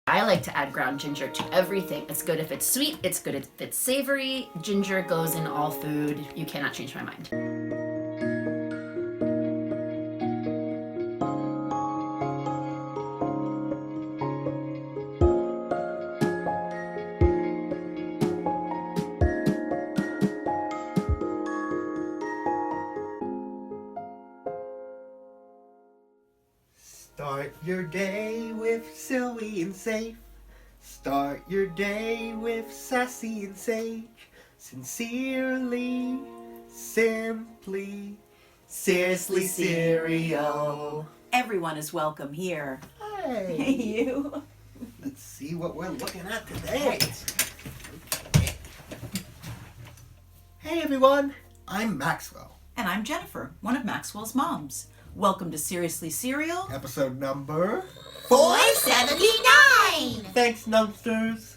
I like to add ground ginger to everything. It's good if it's sweet, it's good if it's savory. Ginger goes in all food. You cannot change my mind. Start your day with silly and safe. Start your day with sassy and sage. Sincerely, simply, seriously cereal. Everyone is welcome here. Hey. Hey, you. Let's see what we're looking at today. Hey everyone, I'm Maxwell. And I'm Jennifer, one of Maxwell's moms. Welcome to Seriously Cereal. Episode number 479! Thanks, numbsters.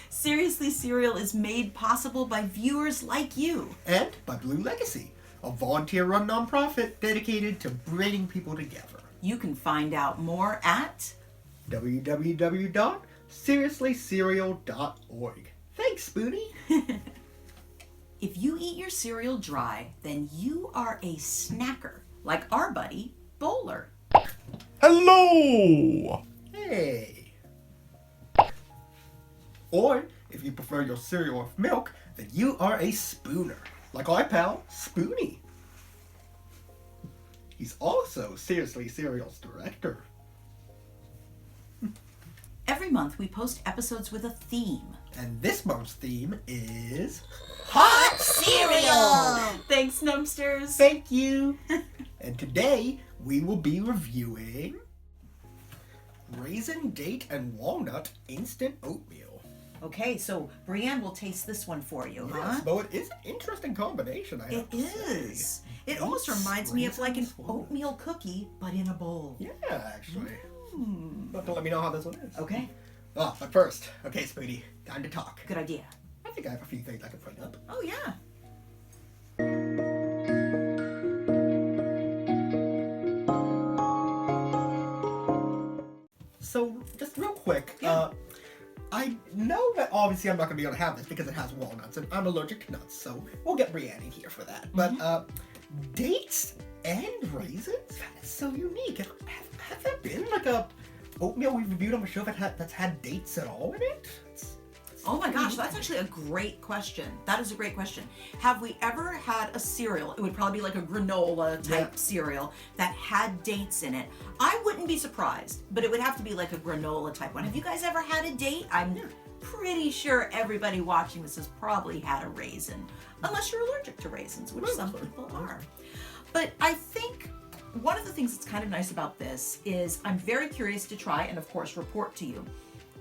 Seriously Cereal is made possible by viewers like you. And by Blue Legacy, a volunteer-run nonprofit dedicated to bringing people together. You can find out more at www.seriouslycereal.org. Thanks, Spoonie. If you eat your cereal dry, then you are a snacker, like our buddy, Bowler. Hello! Hey. Or, if you prefer your cereal with milk, then you are a spooner, like our pal, Spoonie. He's also Seriously Cereal's director. Every month we post episodes with a theme. And this month's theme is... Hot cereal! Thanks, numbsters. Thank you! And today, we will be reviewing... Raisin, Date, and Walnut Instant Oatmeal. Okay, so Brienne will taste this one for you, huh? Yes, though it is an interesting combination, I have to is. say. It almost reminds me of like an raisins, walnuts. oatmeal cookie, but in a bowl. Yeah, actually. You'll have to let me know how this one is. Okay, Oh, but first, okay, Spoonie, time to talk. good idea. I think I have a few things I can bring up. Oh, yeah. So, just real quick, Yeah. I know that obviously I'm not going to be able to have this because it has walnuts, and I'm allergic to nuts, so we'll get Brienne in here for that. But, dates and raisins? That is so unique. Have there been, like, a oatmeal we've reviewed on the show that's had dates at all in it? Oh my gosh, that's actually a great question. That is a great question. Have we ever had a cereal, it would probably be like a granola type cereal, that had dates in it? I wouldn't be surprised, but it would have to be like a granola type one. Have you guys ever had a date? I'm pretty sure everybody watching this has probably had a raisin, unless you're allergic to raisins, which some people are. But I think one of the things that's kind of nice about this is I'm very curious to try and of course report to you,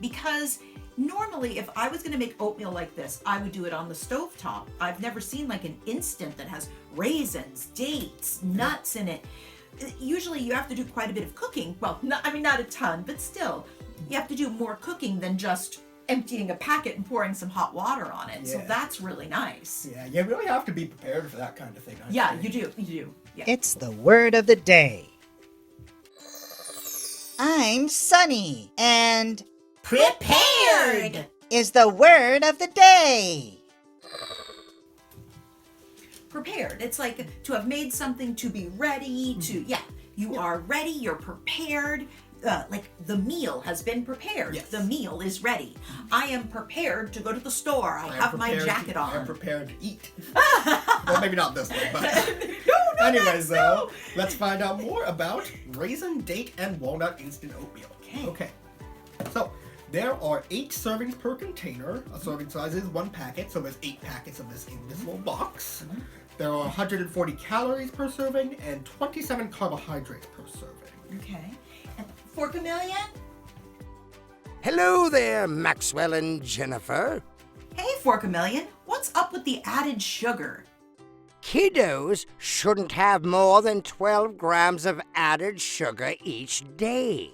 because normally, if I was going to make oatmeal like this, I would do it on the stovetop. I've never seen like an instant that has raisins, dates, nuts in it. Usually you have to do quite a bit of cooking. Well, not a ton, but still, you have to do more cooking than just emptying a packet and pouring some hot water on it. So Yeah. that's really nice. Yeah, you really have to be prepared for that kind of thing. I Yeah, think. you do. Yeah. It's the word of the day. I'm Sunny, and Prepared! is the word of the day. Prepared. It's like to have made something to be ready to, you are ready, you're prepared. Like the meal has been prepared. Yes. The meal is ready. I am prepared to go to the store. I have my jacket on. I'm prepared to eat. Well, maybe not this one, but... Anyways, though, let's find out more about Raisin, Date, and Walnut Instant Oatmeal. Okay. So, there are 8 servings per container. A serving size is 1 packet, so there's 8 packets of this in this little box. There are 140 calories per serving and 27 carbohydrates per serving. Okay. And for Chameleon? Hello there, Maxwell and Jennifer. Hey, for Chameleon. What's up with the added sugar? Kiddos shouldn't have more than 12 grams of added sugar each day.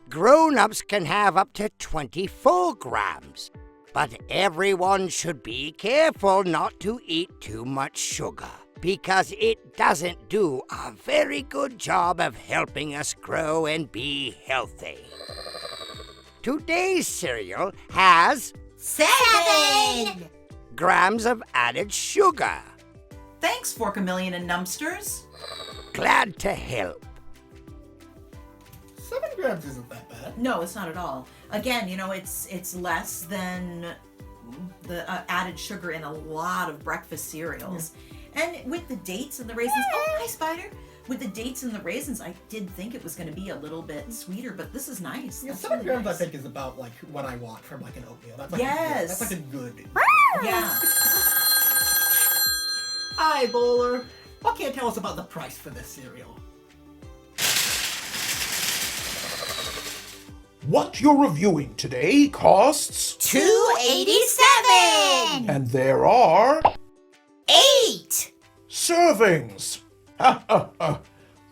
Grown-ups can have up to 24 grams. But everyone should be careful not to eat too much sugar, because it doesn't do a very good job of helping us grow and be healthy. Today's cereal has 7 grams of added sugar. Thanks, Forkamillion and Numpsters. Glad to help. 7 grams isn't that bad. No, it's not at all. Again, it's less than the added sugar in a lot of breakfast cereals. And with the dates and the raisins, oh, hi, Spider. With the dates and the raisins, I did think it was going to be a little bit sweeter, but this is nice. Yeah, That's 7 really grams nice. I think is about like what I want from like an oatmeal. That's like Yes. that's like a good. Yeah. Hi, Bowler. What can you tell us about the price for this cereal? What you're reviewing today costs, $2.87 and there are 8 servings. Ha ha ha.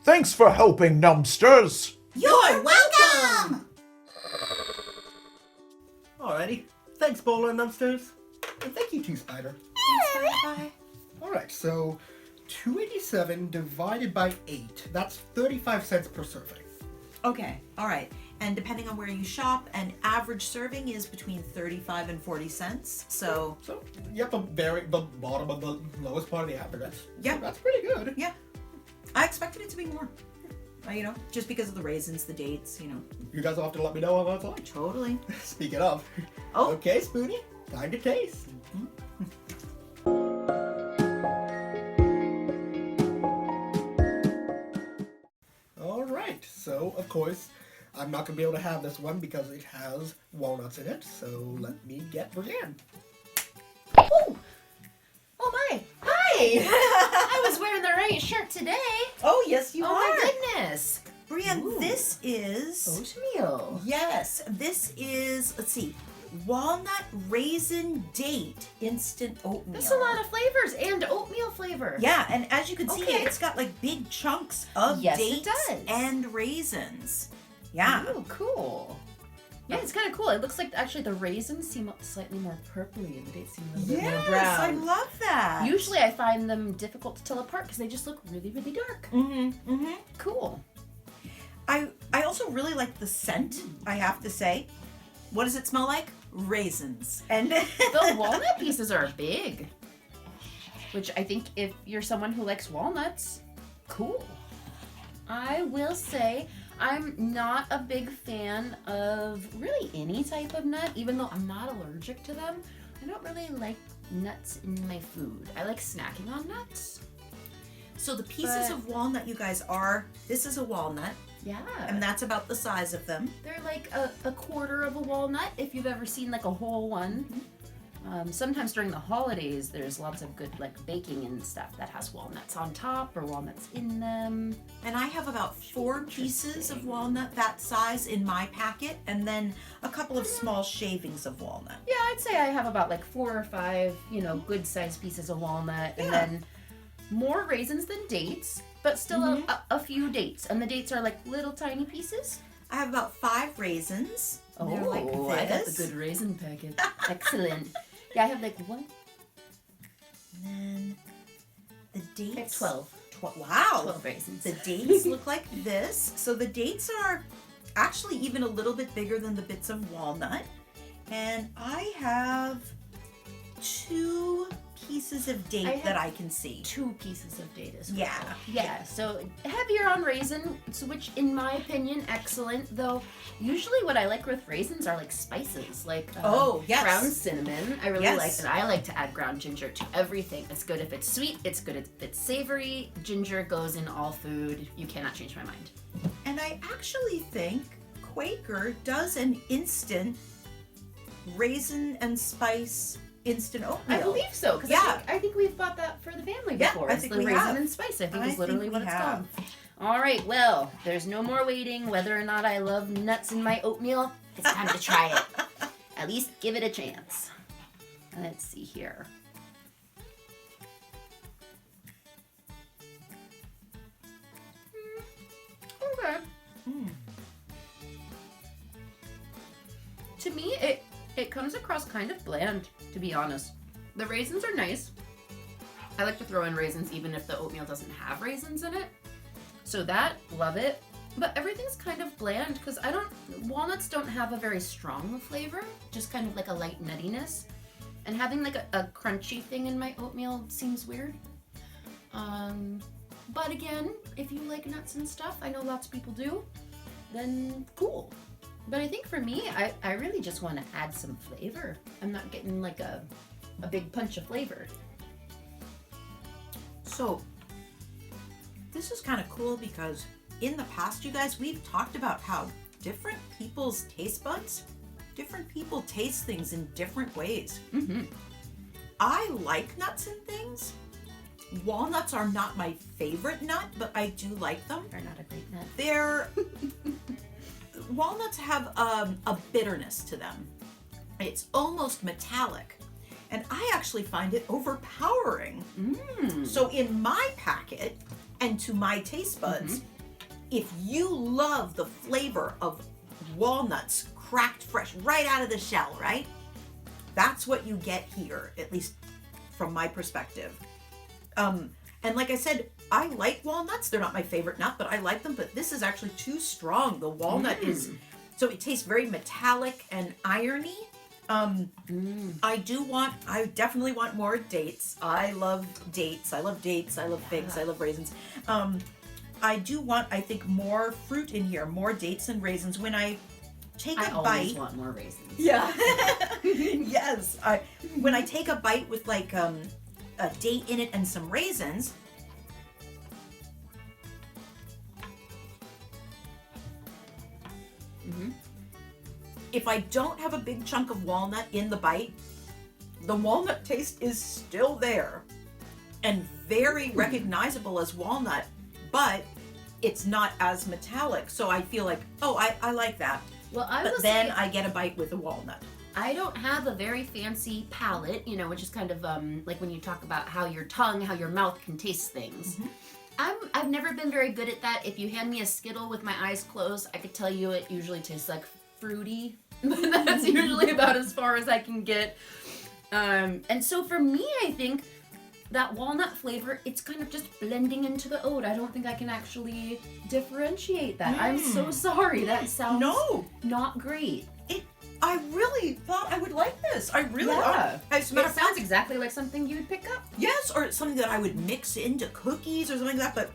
Thanks for helping, Numpsters. You're welcome! Alrighty. Thanks, Bowler and Numpsters. And thank you too, Spider. Bye. Alright, so 287 divided by 8. That's 35 cents per serving. Okay, all right. And depending on where you shop, an average serving is between 35 and 40 cents. So, So, yep, the bottom of the lowest part of the average. Yeah. That's pretty good. yeah. I expected it to be more. Just because of the raisins, the dates, You guys will have to let me know how that's like. Totally. Speaking of. Oh. Okay, Spoonie. Time to taste. Alright, so of course, I'm not going to be able to have this one because it has walnuts in it, so let me get Brienne. Oh my! Hi! I was wearing the right shirt today. Oh, yes, you Oh are. my goodness! Brienne, Ooh. this is... Oatmeal. Yes, this is, let's see, walnut raisin date instant oatmeal. That's a lot of flavors and oatmeal flavor. Yeah, and as you can see, Okay. it's got like big chunks of Yes, it dates does. and raisins. Yeah. Ooh, cool. Yeah, it's kind of cool. It looks like actually the raisins seem slightly more purpley and the dates seem a little bit more Yes, brown. I love that. Usually I find them difficult to tell apart because they just look really, really dark. Mm-hmm. Cool. I also really like the scent, I have to say. What does it smell like? Raisins. And The walnut pieces are big, which I think if you're someone who likes walnuts, cool. I will say I'm not a big fan of really any type of nut, even though I'm not allergic to them. I don't really like nuts in my food. I like snacking on nuts. so the pieces But- of walnut, you guys, this is a walnut, Yeah. and that's about the size of them. They're like a quarter of a walnut if you've ever seen like a whole one. Sometimes during the holidays, there's lots of good like baking and stuff that has walnuts on top or walnuts in them. And I have about 4 pieces of walnut that size in my packet, and then a couple of small shavings of walnut. Yeah, I'd say I have about like 4 or 5, good sized pieces of walnut, and then more raisins than dates, but still a few dates. And the dates are like little tiny pieces. I have about 5 raisins. They're like I got the this. good raisin packet. Excellent. Yeah, I have like one. And then the dates. I have 12. Wow. 12 raisins. The dates look like this. So the dates are actually even a little bit bigger than the bits of walnut. And I have 2 pieces of date I have that I can see. 2 pieces of date as well. Yeah. Yeah, so heavier on raisin, which in my opinion, excellent. Though usually what I like with raisins are like spices, like Oh, yes. ground cinnamon. I really Yes. like that. I like to add ground ginger to everything. It's good if it's sweet. It's good if it's savory. Ginger goes in all food. You cannot change my mind. And I actually think Quaker does an instant raisin and spice instant oatmeal. I believe so, because Yeah. I think we've bought that for the family Yeah, before. I It's think the we raisin have. and spice. I think I is literally think what we it's have. called. All right, well, there's no more waiting. Whether or not I love nuts in my oatmeal, it's time to try it. At least give it a chance. Let's see here. Okay. To me, it comes across kind of bland, to be honest. The raisins are nice. I like to throw in raisins even if the oatmeal doesn't have raisins in it. So that, love it. But everything's kind of bland because walnuts don't have a very strong flavor, just kind of like a light nuttiness. And having like a crunchy thing in my oatmeal seems weird. But again, if you like nuts and stuff, I know lots of people do, then cool. But I think for me, I really just want to add some flavor. I'm not getting like a big punch of flavor. So, this is kind of cool because in the past, you guys, we've talked about how different people's taste buds, different people taste things in different ways. Mm-hmm. I like nuts and things. Walnuts are not my favorite nut, but I do like them. They're not a great nut. They're walnuts have a bitterness to them. It's almost metallic, and I actually find it overpowering. So in my packet and to my taste buds, if you love the flavor of walnuts cracked fresh right out of the shell, right? That's what you get here, at least from my perspective. And like I said, I like walnuts. They're not my favorite nut, but I like them. But this is actually too strong. The walnut is, so it tastes very metallic and irony. I definitely want more dates. I love dates. I love dates. I love figs. I love raisins. I do want, I think, more fruit in here, more dates and raisins. When I take a bite, I always want more raisins. yeah, yes. When I take a bite with like a date in it and some raisins. If I don't have a big chunk of walnut in the bite, the walnut taste is still there and very recognizable as walnut, but it's not as metallic. So I feel like, oh, I like that. Well, But then I get a bite with a walnut. I don't have a very fancy palate, which is kind of like when you talk about how your tongue, how your mouth can taste things. I've never been very good at that. If you hand me a Skittle with my eyes closed, I could tell you it usually tastes like fruity. That's usually about as far as I can get. And so for me, I think that walnut flavor, it's kind of just blending into the oat. I don't think I can actually differentiate that. I'm so sorry. That sounds not great. I really thought I would like this. I really It sounds exactly like something you would pick up. Yes, or something that I would mix into cookies or something like that. But,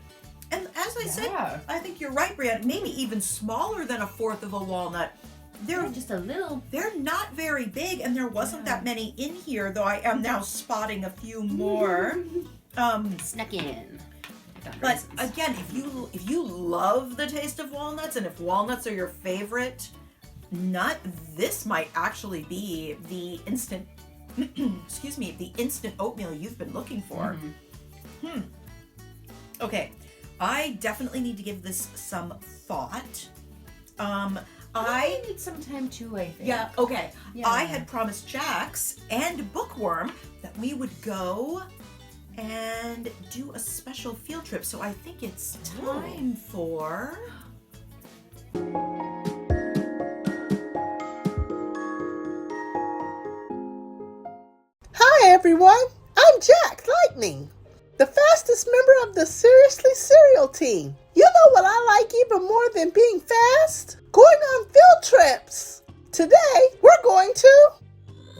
and as I said, I think you're right, Brianna. Maybe even smaller than a fourth of a walnut. They're just a little. They're not very big, and there wasn't that many in here. Though I am now spotting a few more. Snuck in. But again, if you love the taste of walnuts, and if walnuts are your favorite nut, this might actually be the instant excuse me, the instant oatmeal you've been looking for. Okay, I definitely need to give this some thought. I need some time too, I think. Yeah, okay. Yeah. I had promised Jax and Bookworm that we would go and do a special field trip, so I think it's time for Hi everyone, I'm Jack Lightning, the fastest member of the Seriously Cereal team. You know what I like even more than being fast? Going on field trips. Today, we're going to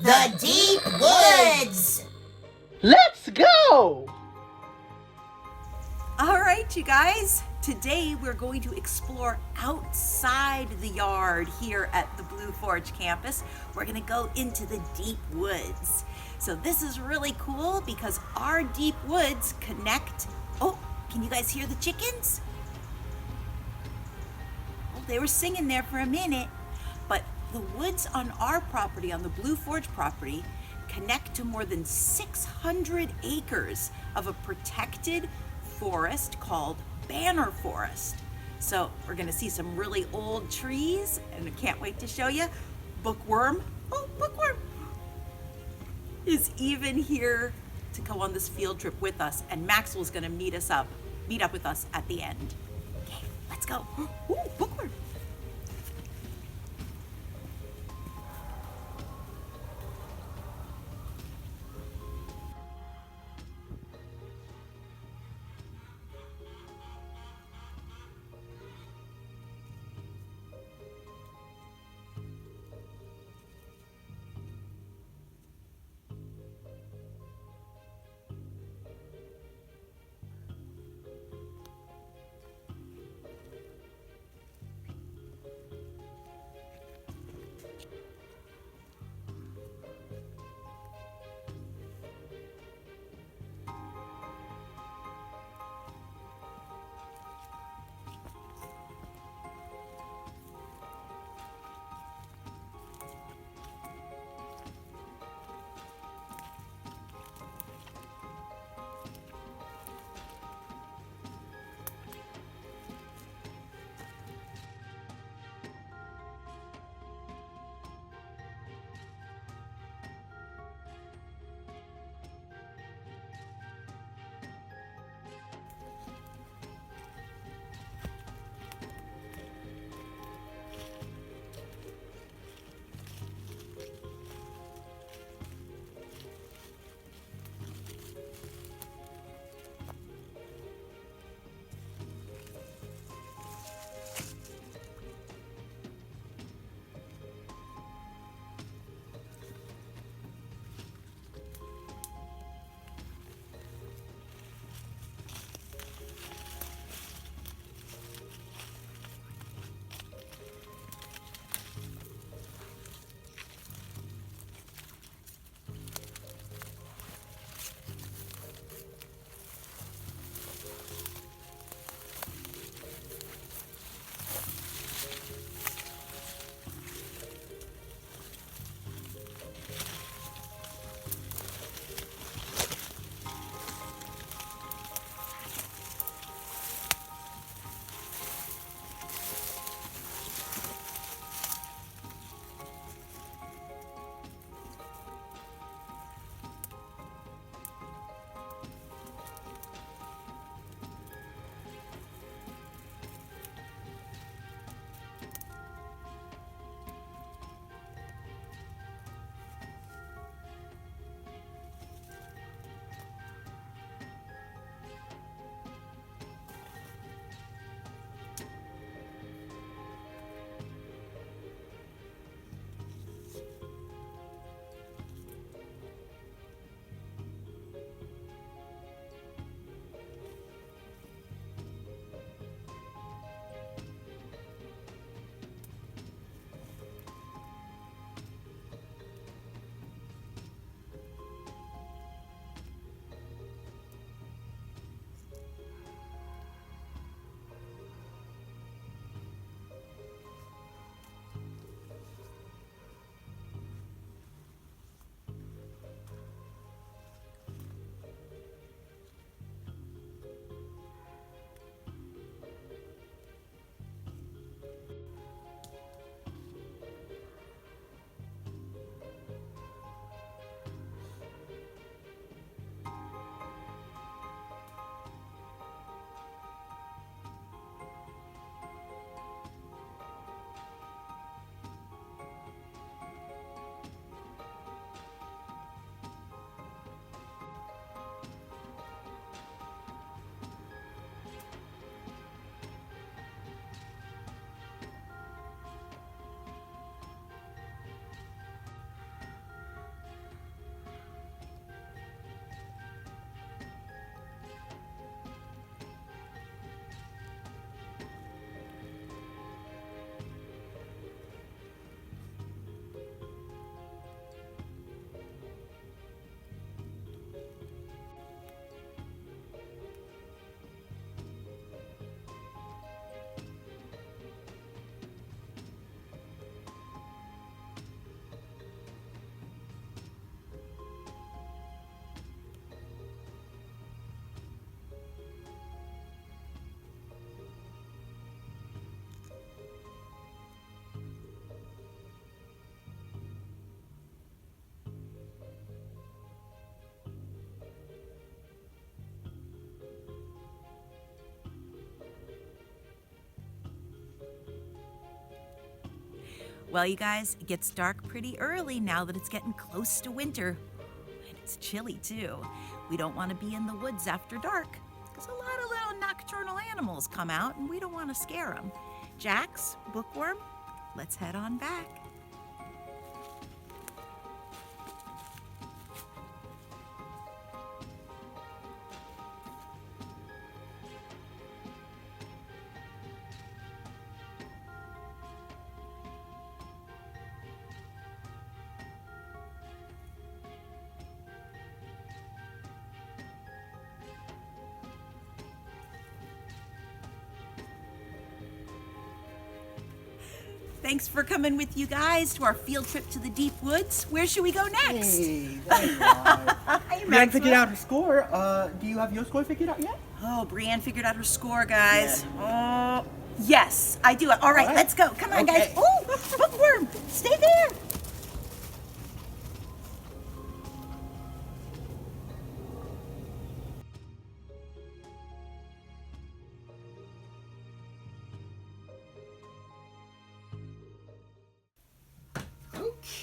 The Deep Woods. Let's go! All right, you guys. Today we're going to explore outside the yard here at the Blue Forge campus. We're going to go into the deep woods. So this is really cool because our deep woods connect. Oh, can you guys hear the chickens? Oh, they were singing there for a minute. But the woods on our property, on the Blue Forge property, connect to more than 600 acres of a protected forest called Banner Forest. So we're gonna see some really old trees, and I can't wait to show you. Bookworm, Bookworm is even here to go on this field trip with us, and Maxwell's gonna meet up with us at the end. Okay, let's go. Ooh, Bookworm. Well, you guys, it gets dark pretty early now that it's getting close to winter. And it's chilly, too. We don't want to be in the woods after dark, because a lot of little nocturnal animals come out, and we don't want to scare them. Jax, Bookworm, let's head on back. Thanks for coming with you guys to our field trip to the deep woods. Where should we go next? Hey, there you are. Hi, Brienne figured out her score. Do you have your score figured out yet? Oh, Brienne figured out her score, guys. Oh, yes, I do. All right, let's go. Come on, guys. Oh, Bookworm, stay there.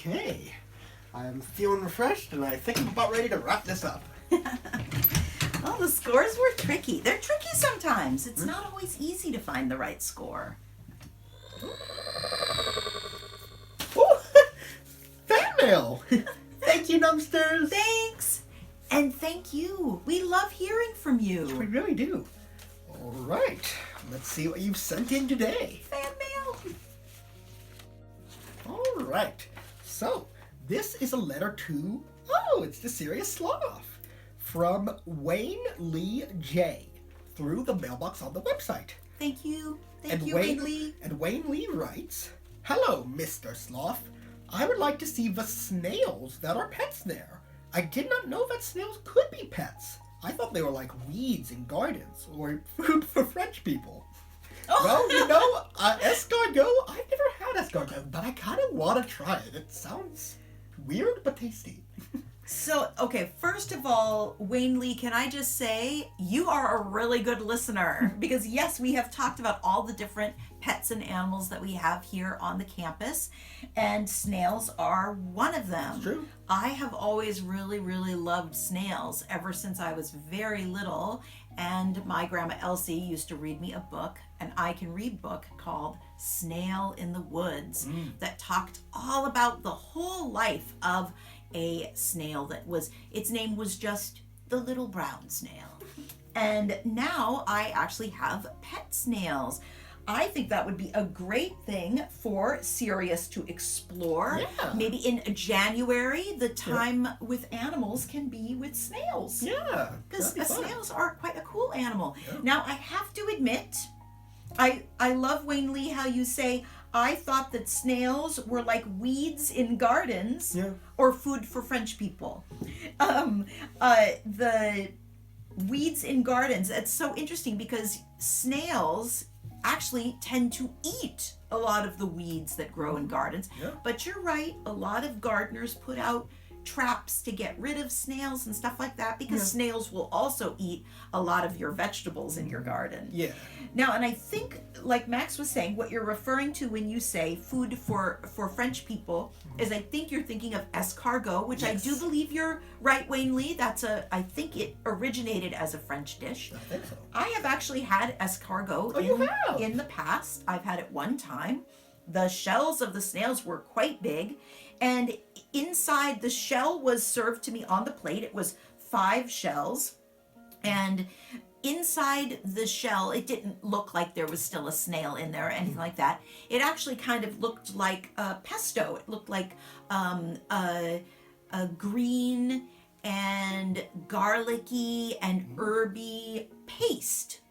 Okay. I'm feeling refreshed, and I think I'm about ready to wrap this up. Well, the scores were tricky. They're tricky sometimes. It's not always easy to find the right score. Oh, fan mail! Thank you, Numbsters! Thanks! And thank you. We love hearing from We you. really do. All right. Let's see what you've sent in today. Fan mail. All right. So, this is a letter to... Oh, it's the Serious Sloth. From Wayne Lee J. Through the mailbox on the website. Thank you. Thank And you, Wayne- Wayne Lee. And Wayne Lee writes, Hello, Mr. Sloth. I would like to see the snails that are pets there. I did not know that snails could be pets. I thought they were like weeds in gardens or food for French people. Well, you know, escargot, I've never had escargot, but I kind of want to try it. It sounds weird but tasty. So, okay, first of all, Wayne Lee, can I just say, you are a really good listener. Because yes, we have talked about all the different pets and animals that we have here on the campus, and snails are one of them. It's true. I have always really, really loved snails ever since I was very little, and my grandma Elsie used to read me a book, an I Can Read book called Snail in the Woods, that talked all about the whole life of a snail that was, its name was just the little brown snail. And now I actually have pet snails. I think that would be a great thing for Sirius to explore. Yeah. Maybe in January, the time with animals can be with snails. Yeah. Because that'd be fun. snails are quite a cool animal. Yeah. Now, I have to admit, I love, Wayne Lee, how you say, I thought that snails were like weeds in gardens or food for French people. The weeds in gardens, it's so interesting because snails actually tend to eat a lot of the weeds that grow in gardens. Yeah. But you're right, a lot of gardeners put out traps to get rid of snails and stuff like that because snails will also eat a lot of your vegetables in your garden. Yeah. Now, and I think, like Max was saying, what you're referring to when you say food for French people is, I think you're thinking of escargot, which I do believe you're right, Wayne Lee. I think it originated as a French dish. I think so. I have actually had escargot in the past. I've had it one time. The shells of the snails were quite big, and inside the shell was served to me on the plate. It was 5 shells, and inside the shell, it didn't look like there was still a snail in there or anything like that. It actually kind of looked like pesto. It looked like a green and garlicky and herby paste.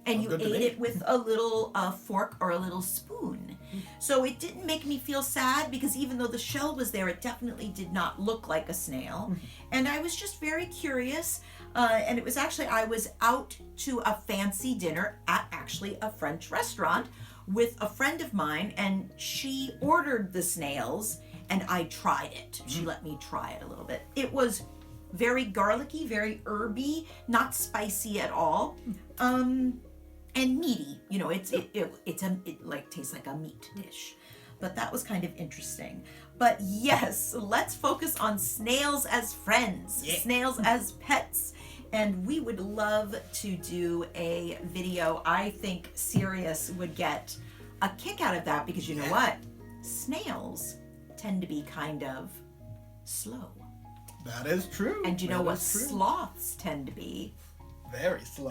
And you ate it with a little fork or a little spoon. So it didn't make me feel sad because even though the shell was there, it definitely did not look like a snail. And I was just very curious. And it was actually, I was out to a fancy dinner at actually a French restaurant with a friend of mine, and she ordered the snails and I tried it. She let me try it a little bit. It was very garlicky, very herby, not spicy at all. And meaty, you know, it like tastes like a meat dish. but that was kind of interesting. But yes, let's focus on snails as friends, snails as pets. And we would love to do a video. I think Sirius would get a kick out of that because you know what? Snails tend to be kind of slow. That is true. And you know That what is true. sloths tend to be? Very slow.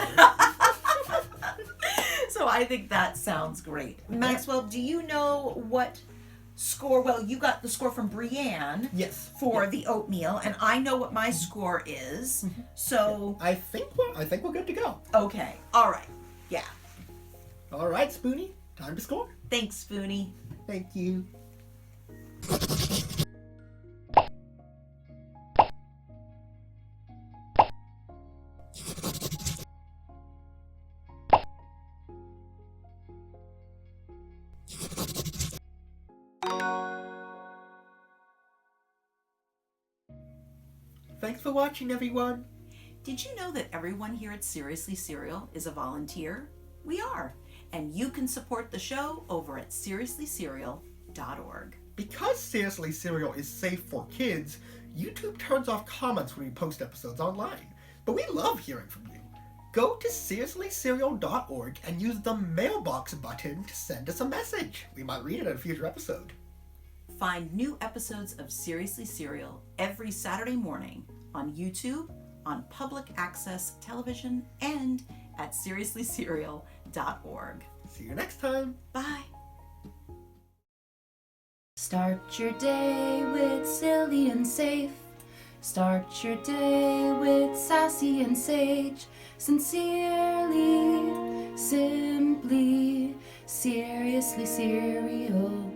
So I think that sounds great. Maxwell, do you know what score? Well, you got the score from Brienne. Yes. For the oatmeal, and I know what my score is. So I think we're good to go. okay, all right, yeah. All right, Spoonie, time to score. Thanks, Spoonie. Thank you. Thanks for watching, everyone. Did you know that everyone here at Seriously Cereal is a volunteer? We are, and you can support the show over at seriouslycereal.org. Because Seriously Cereal is safe for kids, YouTube turns off comments when we post episodes online. But we love hearing from you. Go to seriouslycereal.org and use the mailbox button to send us a message. We might read it in a future episode. Find new episodes of Seriously Cereal every Saturday morning on YouTube, on public access television, and at seriouslycereal.org. See you next time. Bye. Start your day with silly and safe. Start your day with sassy and sage. Sincerely, simply, seriously cereal.